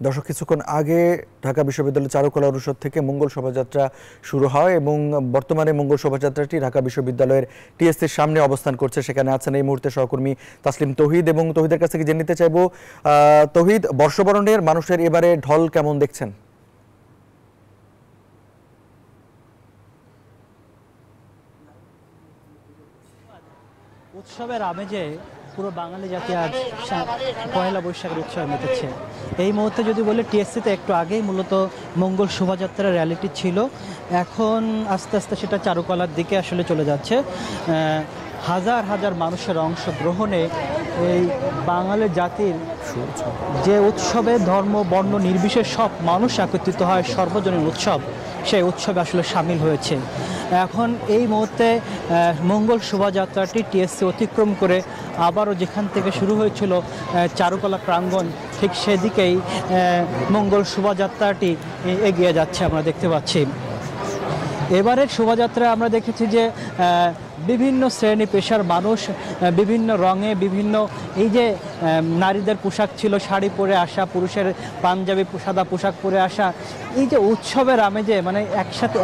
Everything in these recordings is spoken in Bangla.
দর্শক, কিছুক্ষণ আগে ঢাকা বিশ্ববিদ্যালয় চারুকলা অনুষদ থেকে মঙ্গল শোভাযাত্রা শুরু হয় এবং বর্তমানে মঙ্গল শোভাযাত্রাটি ঢাকা বিশ্ববিদ্যালয়ের টিএসসির সামনে অবস্থান করছে। সেখানে আছেন এই মুহূর্তে সহকর্মী তাসলিম তৌহিদ, এবং তৌহিদের কাছ থেকে জেনে নিতে চাইবো, তৌহিদ, বর্ষবরণের মানুষের এবারে ঢল কেমন দেখছেন? উৎসবের আমেজে পুরো বাঙালি জাতি আজ পয়লা বৈশাখের উৎসবে মেতেছে। এই মুহূর্তে যদি বলি, টিএসসিতে একটু আগেই মূলত মঙ্গল শোভাযাত্রার র্যালিটি ছিল, এখন আস্তে আস্তে সেটা চারুকলার দিকে আসলে চলে যাচ্ছে। হাজার হাজার মানুষের অংশগ্রহণে এই বাঙালি জাতির যে উৎসবে ধর্ম বর্ণ নির্বিশেষে সব মানুষ একত্রিত হয়, সর্বজনীন উৎসব, সেই উৎসবে আসলে সামিল হয়েছে। এখন এই মুহূর্তে মঙ্গল শোভাযাত্রাটি টিএসসি অতিক্রম করে আবারও যেখান থেকে শুরু হয়েছিল চারুকলা প্রাঙ্গণ, ঠিক সেদিকেই মঙ্গল শোভাযাত্রাটি এগিয়ে যাচ্ছে আমরা দেখতে পাচ্ছি। এবারের শোভাযাত্রায় আমরা দেখেছি যে বিভিন্ন শ্রেণী পেশার মানুষ বিভিন্ন রঙে, বিভিন্ন এই যে নারীদের পোশাক ছিল শাড়ি পরে আসা, পুরুষের পাঞ্জাবি সাদা পোশাক পরে আসা, এই যে উৎসবের আমেজে মানে একসাথে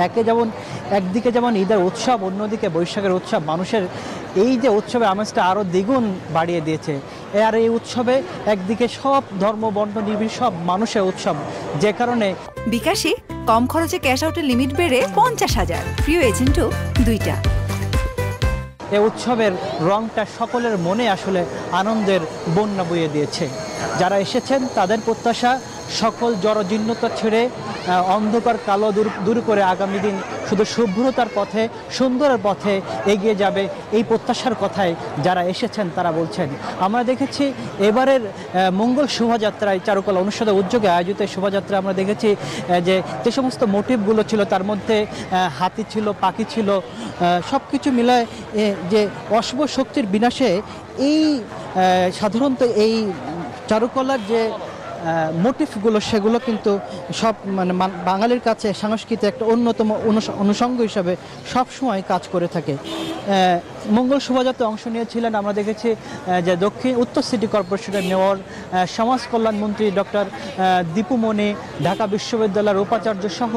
একদিকে যেমন ঈদের উৎসব, অন্যদিকে বৈশাখের উৎসব মানুষের এই যে উৎসবের আমেজটা আরও দ্বিগুণ বাড়িয়ে দিয়েছে। আর এই উৎসবে একদিকে সব ধর্ম বর্ণ নির্বিশেষে সব মানুষের উৎসব, যে কারণে বিকাশে কম খরচে ক্যাশ আউটের লিমিট বেড়ে 50,000, প্রিয় এজেন্টও 2টা। এই উৎসবের রংটা সকলের মনে আসলে আনন্দের বন্যা বইয়ে দিয়েছে। যারা এসেছেন তাদের প্রত্যাশা সকল জড়জীর্ণতা ছেড়ে অন্ধকার কালো দূর করে আগামী দিন শুধু শুভ্রতার পথে, সুন্দরের পথে এগিয়ে যাবে, এই প্রত্যাশার কথায় যারা এসেছেন তারা বলছেন। আমরা দেখেছি এবারের মঙ্গল শোভাযাত্রায় চারুকলা অনুষদের উদ্যোগে আয়োজিত শোভাযাত্রা আমরা দেখেছি যে সমস্ত মোটিভগুলো ছিল, তার মধ্যে হাতি ছিল, পাখি ছিল, সব কিছু মিলায় যে অশুভ শক্তির বিনাশে এই সাধারণত এই চারুকলার যে মোটিভগুলো সেগুলো কিন্তু সব মানে বাঙালির কাছে সাংস্কৃতিক একটা অন্যতম অনুষঙ্গ হিসাবে সবসময় কাজ করে থাকে। মঙ্গল শোভাযাত্রায় অংশ নিয়েছিলেন আমরা দেখেছি যে উত্তর সিটি কর্পোরেশনের মেয়র, সমাজ কল্যাণ মন্ত্রী ডক্টর দীপু মনি, ঢাকা বিশ্ববিদ্যালয়ের উপাচার্য সহ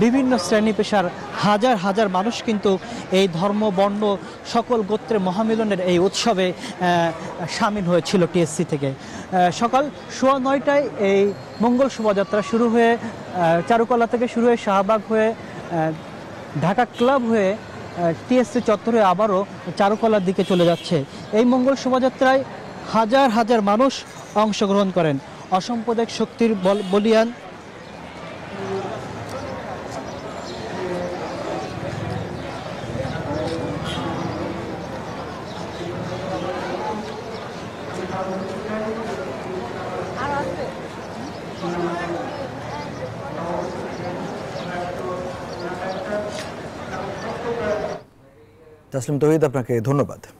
বিভিন্ন শ্রেণী পেশার হাজার হাজার মানুষ কিন্তু এই ধর্ম বর্ণ সকল গোত্রের মহামিলনের এই উৎসবে সামিল হয়েছিল টিএসসি থেকে। সকাল 9:15টায় এই মঙ্গল শোভাযাত্রা শুরু হয়ে চারুকলা থেকে শুরু হয়ে শাহবাগ হয়ে ঢাকা ক্লাব হয়ে টিএসসি চত্বরে আবারও চারুকলার দিকে চলে যাচ্ছে। এই মঙ্গল শোভাযাত্রায় হাজার হাজার মানুষ অংশগ্রহণ করেন। অসাম্প্রদায়িক শক্তির বলিয়ান তাসলিম তৌহিদ, আপনাকে ধন্যবাদ।